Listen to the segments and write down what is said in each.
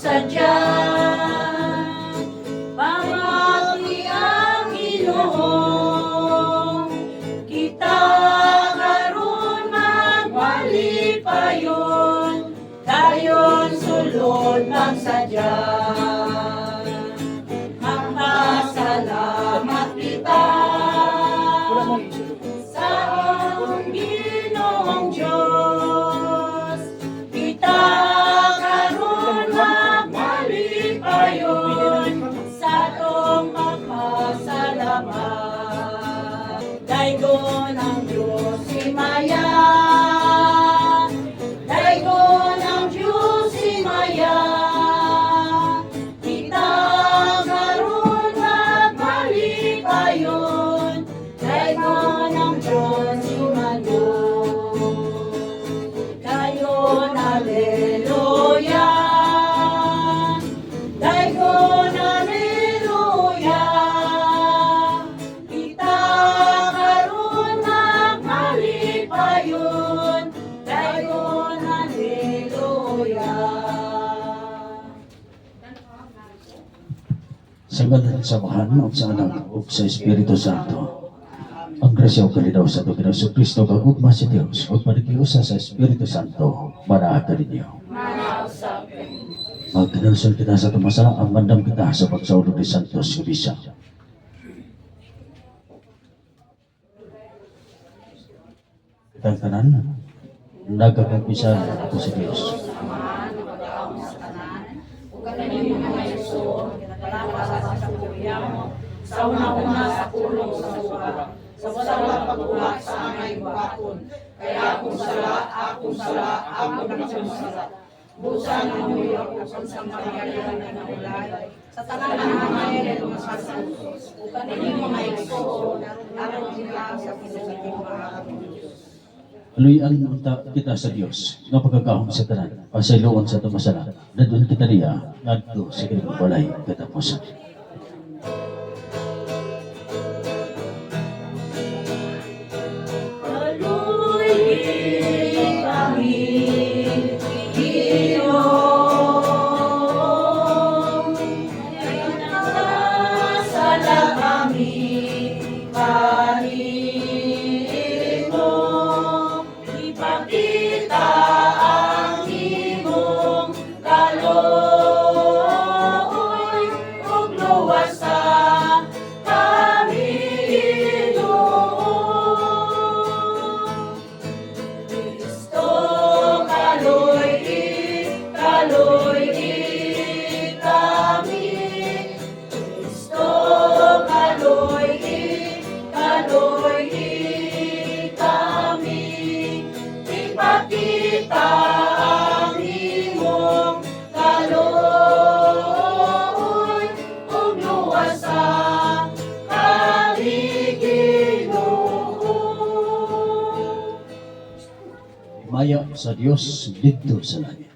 sadya. Pamati ang Ginoo, kita karon magmalipayon, dayon sulod magsadya. Magpasalamat kita sa Ginoong Diyos, kita karon magmalipayon sa atong magpasalamat. Daygon ang Diyos himaya, daygon ang Diyos himaya, kita karon magmalipayon, daygon ang Diyos himaya. Dayon haleluya, daygon haleluya, kita karon magmalipayon, daygon haleluya. Sa ngalan sa Ama ug sa Anak ug sa Espiritu Santo. Ang grasya ug kalinaw sa ating Ginoong Kristo kag ugma si Dios ug panikiusa sa Espiritu Santo manaag kaninyo. Magkinalsol kita sa tumasa ang mandam kita sa pagsaulog ni Santos Kubisa. Kitang tanan, nagkakumpisan ako sa Dios. Sa una-una sa pulong sa suka, sa walang pagbuhat sa angay buhaton, kaya akong sala, akong nagsala. Busan ang muyok kung sa magagalan na naulay, sa tanan ng mga ito masasalos, o kanilang mga igsoon, aron nila sa pinagiging mahal. Aluyan unta kita sa Dios nga pagkakahom sa tanan, pasayloon sa tumasala, na doon kita niya, ngadto sa kanilang balay katapusan. Maya sa Dios dito sa langit.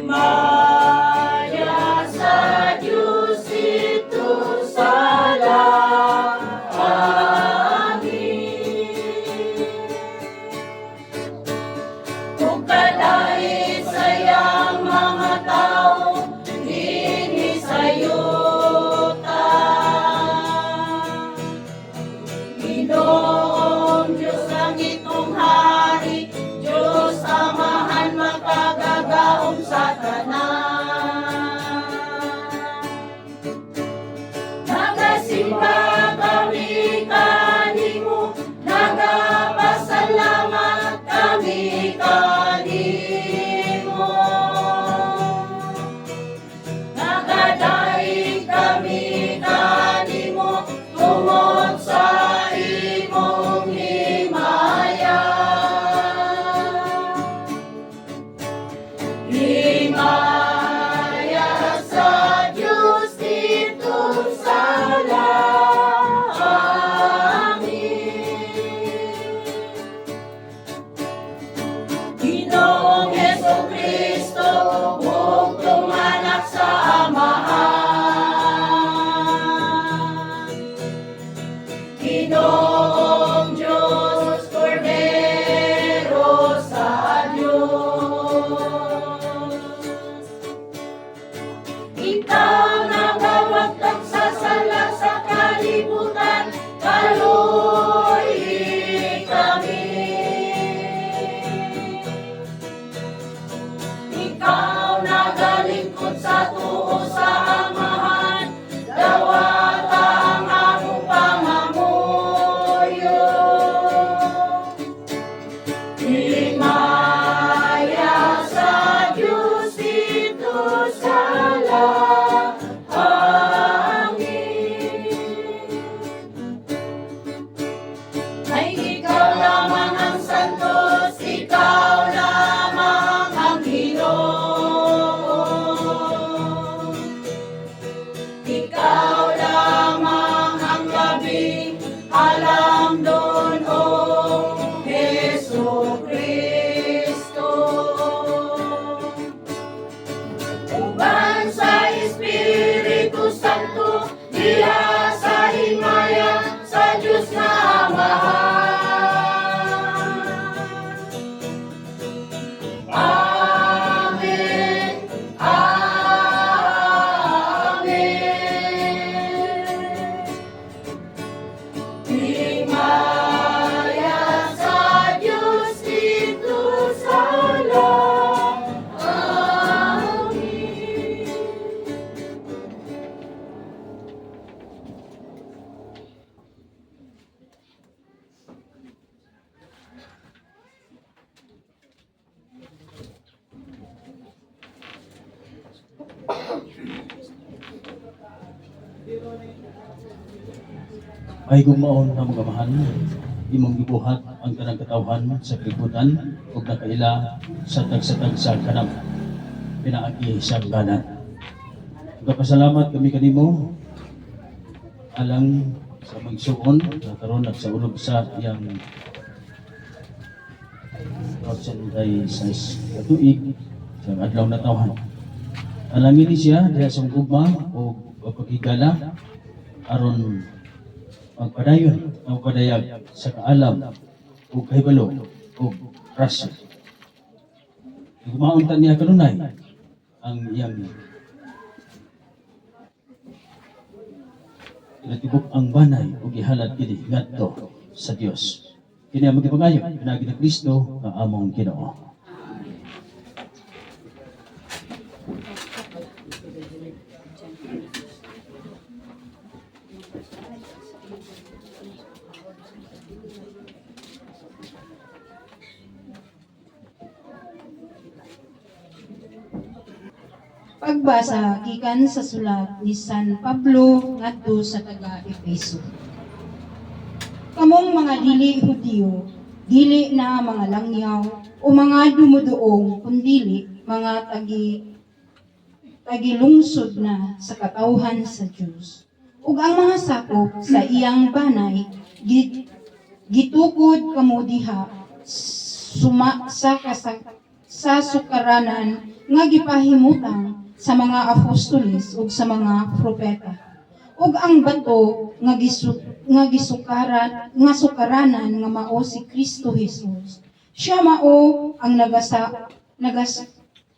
Maya sa Diyos ito sa langit, kung kalait sayang mga tao, hindi sayuta. Ginoong Diyos ang itong hari, Diyos Amahan makagagaom sa tanan. Nagasimba kami kanimo, nagapasalamat kami kanimo. Nagadaig kami kanimo, tungod sa imong himaya. Himaya sa Diyos dito sa langit. Ginoong Jesucristo, huwag tumanak sa Amahan. Ginoong Diyos, Kordero sa Diyos, Ay gumaon na mga mahal, imong gibuhat ang kanang katawhan sa kalibutan ug nakaila sa tag-satag sa kanang pinaagi sa ganan. Nagpasalamat kami kanimo alang sa magsuon na karon nagsaulog sa iyang porsenday sa katuig sa adlaw na tawhan. Alangin siya diha sa ugma o pagkigala aron magpadayon ang padayag sa kaalam o kahibalo o rasyo. Gumaon ta niya kanunay ang iyang ilatibok ang banay o gihalad kini ngadto sa Dios. Kini ang magipangayo pinagi ni Kristo nga among Ginoo. Pagbasa gikan sa sulat ni San Pablo ngadto sa taga-Efeso. Kamong mga dili Hudiyo, dili na mga langyaw o mga dumuduong kundili mga tagilungsod na sa katawhan sa Dios. Ug ang mga sakop sa iyang banay gitukod kamo diha sa sukaranan nga gipahimutang sa mga apostoles ug sa mga propeta. Ug ang bato nga sukaranan nga mao si Kristo Jesus. Siya mao ang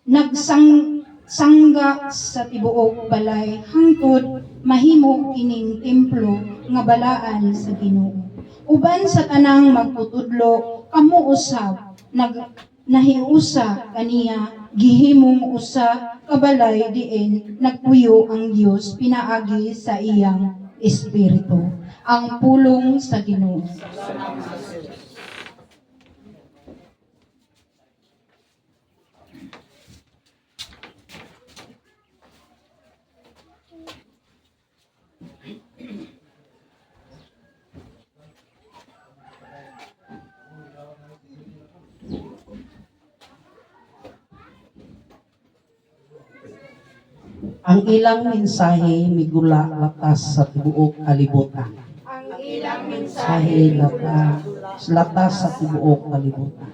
nagsangga sa tibuok balay hangtod mahimo kining templo nga balaan sa Ginoo. Uban sa tanang magtutudlo kamo usab nahiusa kaniya gihimong usa kabalay diin nagpuyo ang Dios pinaagi sa iyang espiritu ang pulong sa Ginoo. Ang ilang mensahe migula latas sa tibuok kalibutan. Ang ilang Mensahe latas sa tibuok kalibutan.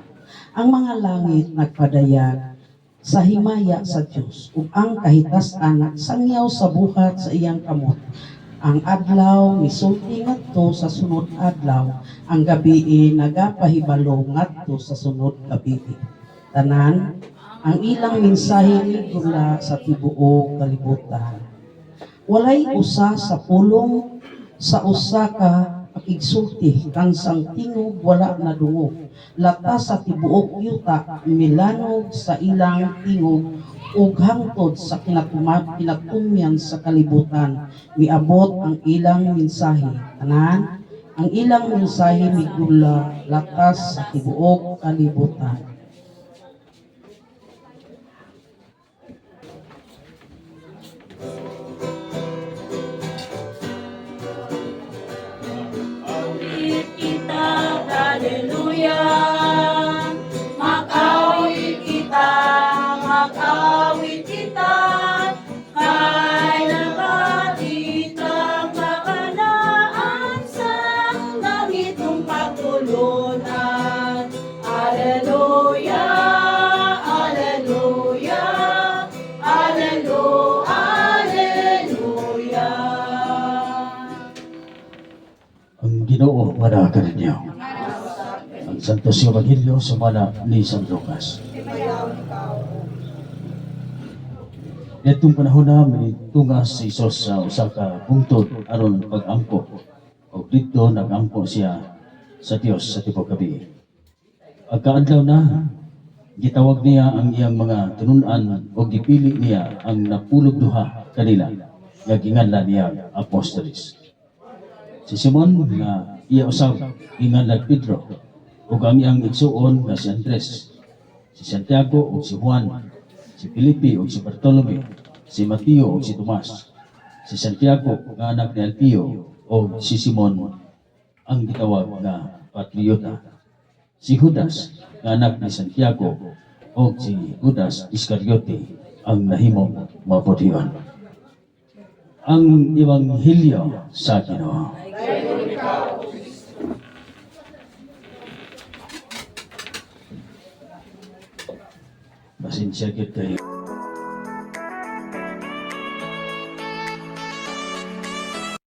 Ang mga langit nagpadayag sa himaya sa Dios ug ang kahitasan nagsangyaw sa buhat sa iyang kamot. Ang adlaw misulti ngadto sa sunod adlaw, ang gabii nagapahibalo ngadto sa sunod gabii. Tanan ang ilang mensahe migula sa tibuok kalibutan. Walay usa sa pulong sa usa ka pakigsulti kansang tingog wala na dungog. Latas sa tibuok yuta milanog sa ilang tingog ug hangtod sa kinatumyan sa kalibutan. Miabot ang ilang mensahe. Tanan ang ilang mensahe migula latas sa tibuok kalibutan. Hallelujah, mag-awit kita, kay nabatid ang kakanaan sa langitong pagtulunan. Hallelujah, hallelujah, hallelujah. Ang Ginoo managa ninyo. Ang Santos Evangelyo sumala ni San Lucas. Itong panahon na tungas si Isos sa usa ka bungtod aron pag-ampo. O dito nag-ampo siya sa Dios sa tibuok gabi. Pagkaadlaw na, gitawag niya ang iyang mga tinunan o gipili niya ang napulog duha kanila nga ginganlan niya apostoles. Si Simon nga iya usab ginganlan Pedro ug ang iyang igsuon nga si Andres, si Santiago ug si Juan, si Felipe ug si Bartolome, si Mateo ug si Tomas, si Santiago nga anak ni Alpio o si Simon ang gitawag nga patriota, si Judas nga anak ni Santiago o si Judas Iscariote ang nahimong maputiyon. Ang Ebanghelyo sa Ginoo. Pasensya kita.